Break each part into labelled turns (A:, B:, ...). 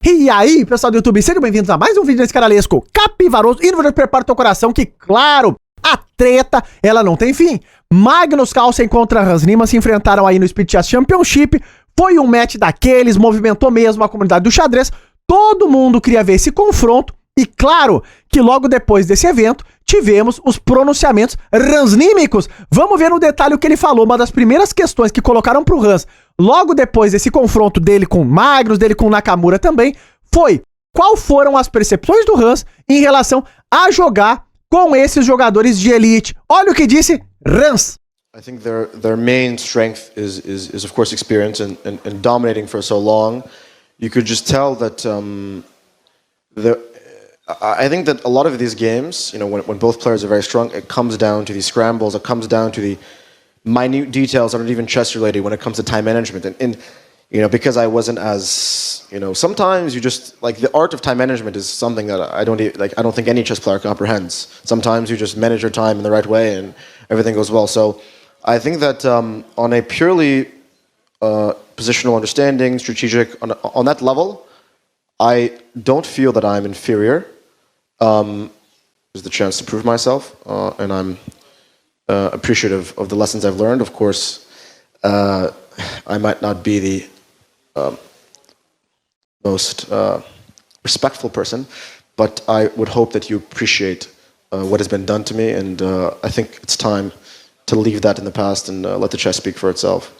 A: E aí, pessoal do YouTube, sejam bem-vindos a mais um vídeo desse canalesco capivaroso. E no vídeo prepara o teu coração que, claro, a treta, ela não tem fim. Magnus Carlsen contra Hans Niemann se enfrentaram aí no Speed Chess Championship. Foi um match daqueles, movimentou mesmo a comunidade do xadrez. Todo mundo queria ver esse confronto. E claro que logo depois desse evento, tivemos os pronunciamentos ransnímicos. Vamos ver no detalhe o que ele falou. Uma das primeiras questões que colocaram pro Hans, logo depois desse confronto dele com Magnus, dele com Nakamura também, foi qual foram as percepções do Hans em relação a jogar com esses jogadores de elite. Olha o que disse Hans.
B: I think their main strength is of course experience and dominating for so long. You could just tell that I think that a lot of these games, you know, when both players are very strong, it comes down to these scrambles, it comes down to the minute details that aren't even chess related when it comes to time management. And you know, because I wasn't as, you know, sometimes you just, like, the art of time management is something that I don't think any chess player comprehends. Sometimes you just manage your time in the right way and everything goes well. So I think that on a purely positional understanding, strategic, on that level, I don't feel that I'm inferior. There's the chance to prove myself, and I'm appreciative of the lessons I've learned. Of course, I might not be the most respectful person, but I would hope that you appreciate what has been done to me, and I think it's time to leave that in the past and let the chess speak for itself.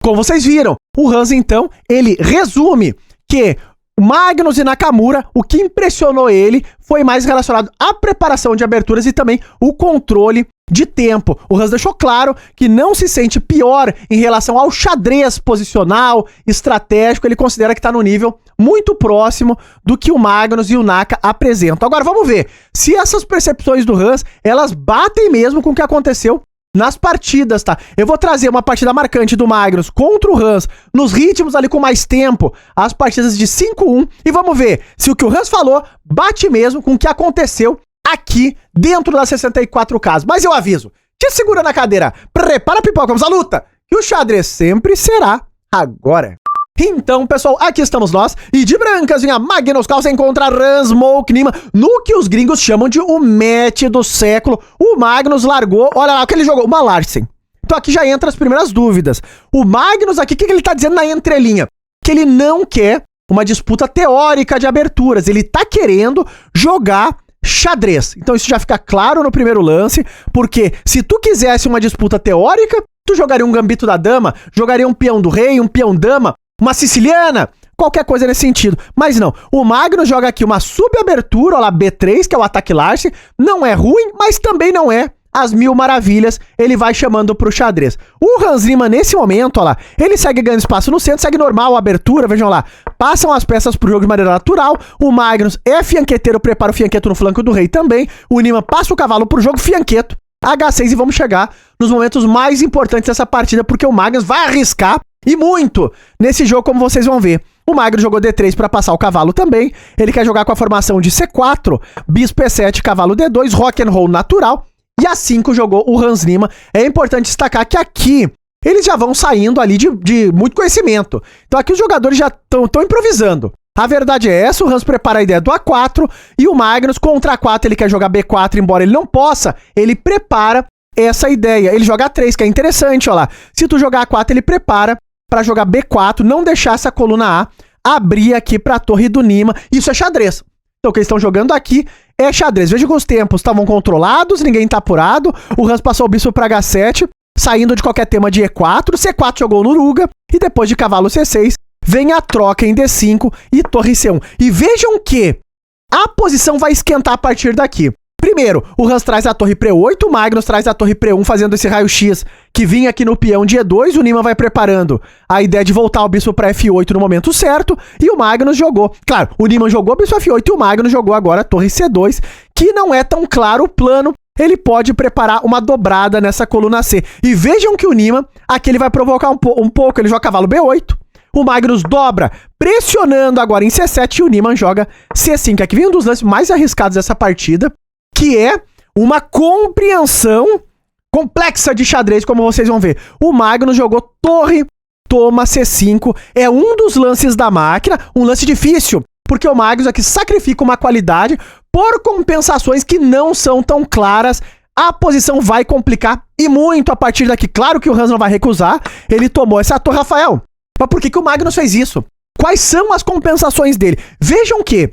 A: Como vocês viram, o Hans, então, ele resume que Magnus e Nakamura, o que impressionou ele foi mais relacionado à preparação de aberturas e também o controle de tempo. O Hans deixou claro que não se sente pior em relação ao xadrez posicional, estratégico. Ele considera que está no nível muito próximo do que o Magnus e o Naka apresentam. Agora vamos ver se essas percepções do Hans, elas batem mesmo com o que aconteceu nas partidas, tá? Eu vou trazer uma partida marcante do Magnus contra o Hans, nos ritmos ali com mais tempo, as partidas de 5-1, e vamos ver se o que o Hans falou bate mesmo com o que aconteceu aqui dentro das 64 casas. Mas eu aviso, te segura na cadeira, prepara a pipoca, vamos à luta, que o xadrez sempre será agora. Então, pessoal, aqui estamos nós, e de brancas vinha Magnus Carlsen contra Hans Niemann, no que os gringos chamam de o match do século. O Magnus largou, olha lá o que ele jogou, uma Larsen. Então aqui já entra as primeiras dúvidas. O Magnus aqui, o que ele tá dizendo na entrelinha? Que ele não quer uma disputa teórica de aberturas, ele tá querendo jogar xadrez. Então isso já fica claro no primeiro lance, porque se tu quisesse uma disputa teórica, tu jogaria um gambito da dama, jogaria um peão do rei, um peão dama, uma siciliana, qualquer coisa nesse sentido. Mas não, o Magnus joga aqui uma subabertura, ó lá, B3, que é o ataque Larsen. Não é ruim, mas também não é as mil maravilhas. Ele vai chamando pro xadrez. O Hans Niemann, nesse momento, ó lá, ele segue ganhando espaço no centro, segue normal a abertura, vejam lá. Passam as peças pro jogo de maneira natural. O Magnus é fianqueteiro, prepara o fianqueto no flanco do rei também. O Niemann passa o cavalo pro jogo, fianqueto, H6, e vamos chegar nos momentos mais importantes dessa partida, porque o Magnus vai arriscar e muito nesse jogo, como vocês vão ver. O Magnus jogou D3 para passar o cavalo também. Ele quer jogar com a formação de C4, bispo E7, cavalo D2, rock and roll natural. E A5 jogou o Hans Niemann. É importante destacar que aqui eles já vão saindo ali de muito conhecimento. Então aqui os jogadores já estão improvisando. A verdade é essa, o Hans prepara a ideia do A4 e o Magnus contra A4 ele quer jogar B4, embora ele não possa, ele prepara essa ideia. Ele joga A3, que é interessante, ó lá. Se tu jogar A4, ele prepara para jogar B4, não deixar essa coluna A abrir aqui para a torre do Niemann. Isso é xadrez. Então o que eles estão jogando aqui é xadrez. Veja que os tempos estavam controlados, ninguém tá apurado. O Hans passou o bispo para H7, saindo de qualquer tema de E4. C4 jogou no Ruga e depois de cavalo C6 vem a troca em D5 e torre C1. E vejam que a posição vai esquentar a partir daqui. Primeiro, o Hans traz a torre Pre8, o Magnus traz a torre Pre1 fazendo esse raio-x que vinha aqui no peão de E2, o Niemann vai preparando a ideia de voltar o bispo para F8 no momento certo, e o Magnus jogou, claro, o Niemann jogou o bispo F8 e o Magnus jogou agora a torre C2, que não é tão claro o plano, ele pode preparar uma dobrada nessa coluna C. E vejam que o Niemann, aqui ele vai provocar um pouco, ele joga cavalo B8, o Magnus dobra, pressionando agora em C7 e o Niemann joga C5. Aqui vem um dos lances mais arriscados dessa partida, que é uma compreensão complexa de xadrez, como vocês vão ver. O Magnus jogou torre toma C5, é um dos lances da máquina, um lance difícil, porque o Magnus aqui sacrifica uma qualidade por compensações que não são tão claras. A posição vai complicar e muito a partir daqui. Claro que o Hans não vai recusar, ele tomou essa torre, Rafael. Mas por que o Magnus fez isso? Quais são as compensações dele? Vejam que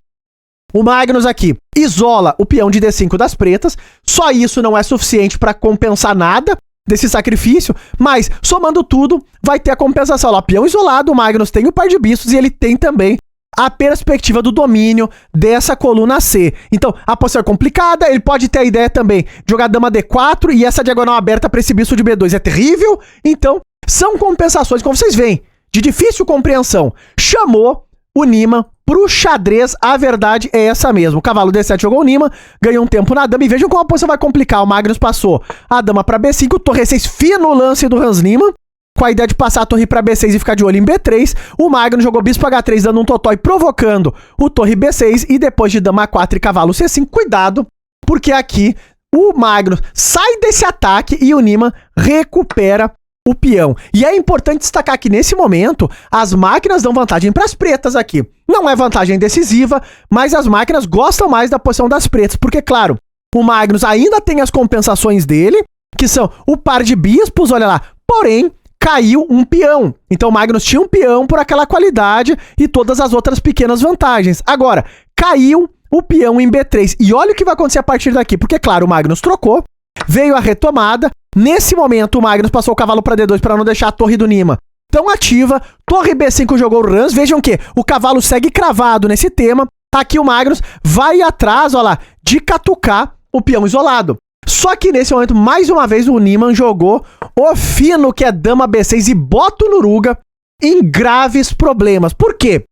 A: o Magnus aqui isola o peão de D5 das pretas, só isso não é suficiente para compensar nada desse sacrifício, mas somando tudo, vai ter a compensação lá. Peão isolado, o Magnus tem o par de bispos e ele tem também a perspectiva do domínio dessa coluna C. Então, a posição é complicada, ele pode ter a ideia também de jogar dama D4 e essa diagonal aberta para esse bispo de B2 é terrível. Então, são compensações, como vocês veem, de difícil compreensão. Chamou o Niemann pro xadrez, a verdade é essa mesmo. O cavalo D7 jogou o Niemann, ganhou um tempo na dama e vejam como a posição vai complicar. O Magnus passou a dama para B5, torre E6, fino lance do Hans Niemann, com a ideia de passar a torre para B6 e ficar de olho em B3. O Magnus jogou bispo H3, dando um totó e provocando o torre B6 e depois de dama A4 e cavalo C5. Cuidado, porque aqui o Magnus sai desse ataque e o Niemann recupera o peão. E é importante destacar que nesse momento as máquinas dão vantagem para as pretas aqui. Não é vantagem decisiva, mas as máquinas gostam mais da posição das pretas, porque claro, o Magnus ainda tem as compensações dele, que são o par de bispos, olha lá, porém caiu um peão. Então o Magnus tinha um peão por aquela qualidade e todas as outras pequenas vantagens. Agora, caiu o peão em B3. E olha o que vai acontecer a partir daqui, porque claro, o Magnus trocou, veio a retomada. Nesse momento, o Magnus passou o cavalo para D2 para não deixar a torre do Niemann tão ativa. Torre B5 jogou o Rans. Vejam que o cavalo segue cravado nesse tema. Aqui o Magnus vai atrás, olha lá, de catucar o peão isolado. Só que nesse momento, mais uma vez, o Niemann jogou o fino, que é dama B6, e bota o Nuruga em graves problemas. Por quê?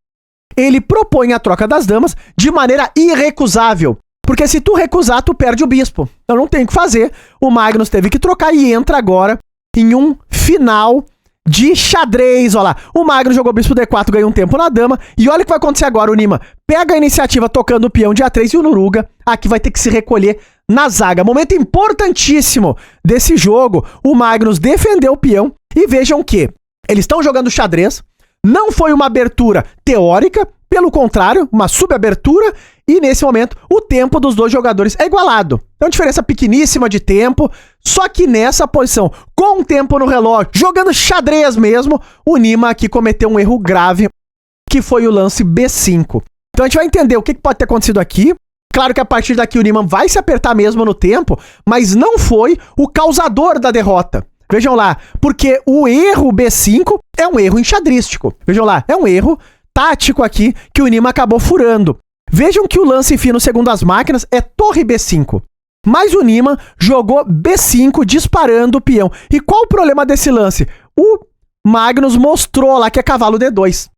A: Ele propõe a troca das damas de maneira irrecusável. Porque se tu recusar, tu perde o bispo. Então não tem o que fazer. O Magnus teve que trocar e entra agora em um final de xadrez. Olha lá, o Magnus jogou bispo D4, ganhou um tempo na dama. E olha o que vai acontecer agora. O Niemann pega a iniciativa tocando o peão de A3 e o Nuruga aqui vai ter que se recolher na zaga. Momento importantíssimo desse jogo. O Magnus defendeu o peão. E vejam que eles estão jogando xadrez. Não foi uma abertura teórica. Pelo contrário, uma subabertura, e nesse momento o tempo dos dois jogadores é igualado. É uma diferença pequeníssima de tempo, só que nessa posição, com o tempo no relógio, jogando xadrez mesmo, o Niemann aqui cometeu um erro grave, que foi o lance B5. Então a gente vai entender o que pode ter acontecido aqui. Claro que a partir daqui o Niemann vai se apertar mesmo no tempo, mas não foi o causador da derrota. Vejam lá, porque o erro B5 é um erro enxadrístico. Vejam lá, é um erro tático aqui que o Niemann acabou furando. Vejam que o lance fino, segundo as máquinas, é torre B5. Mas o Niemann jogou B5 disparando o peão. E qual o problema desse lance? O Magnus mostrou lá que é cavalo D2.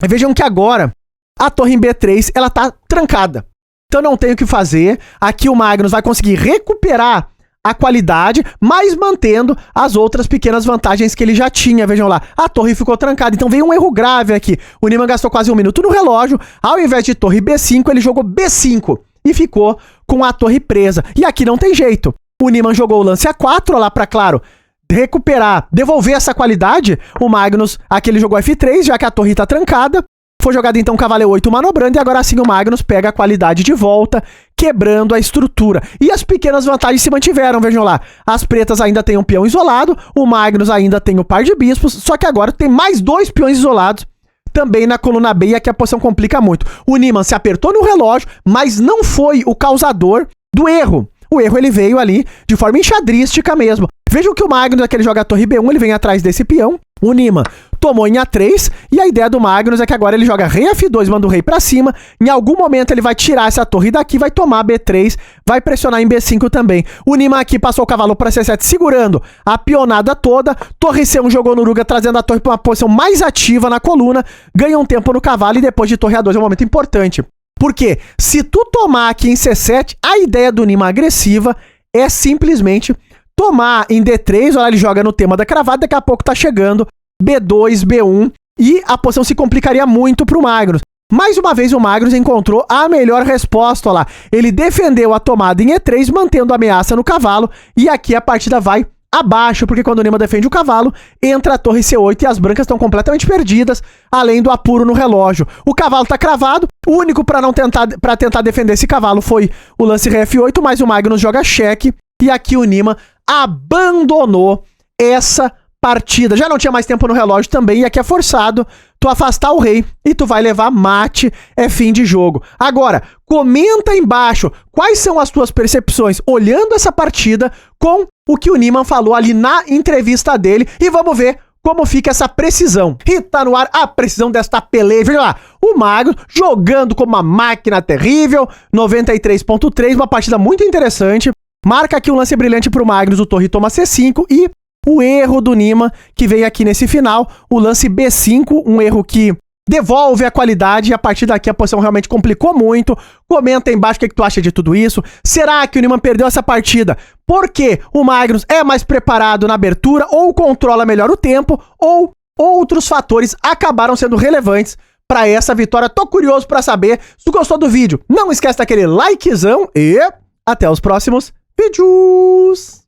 A: E vejam que agora a torre em B3 ela tá trancada. Então não tem o que fazer. Aqui o Magnus vai conseguir recuperar a qualidade, mas mantendo as outras pequenas vantagens que ele já tinha. Vejam lá, a torre ficou trancada, então veio um erro grave aqui. O Niemann gastou quase 1 minuto no relógio, ao invés de torre B5, ele jogou B5 e ficou com a torre presa. E aqui não tem jeito. O Niemann jogou o lance A4 lá para, claro, recuperar, devolver essa qualidade. O Magnus, aqui ele jogou F3, já que a torre tá trancada. Foi jogado então cavalo E8 manobrando e agora sim o Magnus pega a qualidade de volta, quebrando a estrutura. E as pequenas vantagens se mantiveram, vejam lá. As pretas ainda têm um peão isolado, o Magnus ainda tem o par de bispos, só que agora tem mais 2 peões isolados também na coluna B e aqui a posição complica muito. O Niemann se apertou no relógio, mas não foi o causador do erro. O erro ele veio ali de forma enxadrística mesmo. Vejam que o Magnus, aqui ele joga a torre B1, ele vem atrás desse peão. O Niemann tomou em A3 e a ideia do Magnus é que agora ele joga rei F2, manda o rei pra cima. Em algum momento ele vai tirar essa torre daqui, vai tomar B3, vai pressionar em B5 também. O Niemann aqui passou o cavalo para C7 segurando a pionada toda. Torre C1 jogou no Nuruga, trazendo a torre para uma posição mais ativa na coluna. Ganha um tempo no cavalo e depois de torre A2 é um momento importante. Porque se tu tomar aqui em C7, a ideia do Niemann agressiva é simplesmente tomar em D3, olha, ele joga no tema da cravada, daqui a pouco tá chegando B2, B1, e a posição se complicaria muito pro Magnus. Mais uma vez o Magnus encontrou a melhor resposta, olha lá. Ele defendeu a tomada em E3, mantendo a ameaça no cavalo, e aqui a partida vai abaixo, porque quando o Nima defende o cavalo, entra a torre C8 e as brancas estão completamente perdidas, além do apuro no relógio. O cavalo tá cravado, o único para tentar defender esse cavalo foi o lance rei F8, mas o Magnus joga cheque, e aqui o Nima abandonou essa partida. Já não tinha mais tempo no relógio também, e aqui é forçado tu afastar o rei e tu vai levar mate, é fim de jogo. Agora, comenta aí embaixo quais são as tuas percepções olhando essa partida com o que o Nima falou ali na entrevista dele, e vamos ver como fica essa precisão. E tá no ar a precisão desta peleja. Olha lá, o Magnus jogando como uma máquina terrível, 93.3, uma partida muito interessante. Marca aqui um lance brilhante pro Magnus, o torre toma C5 e o erro do Nima, que veio aqui nesse final, o lance B5, um erro que devolve a qualidade, e a partir daqui a posição realmente complicou muito. Comenta aí embaixo o que tu acha de tudo isso. Será que o Nima perdeu essa partida porque o Magnus é mais preparado na abertura, ou controla melhor o tempo, ou outros fatores acabaram sendo relevantes para essa vitória? Tô curioso para saber. Se tu gostou do vídeo, não esquece daquele likezão e até os próximos vídeos!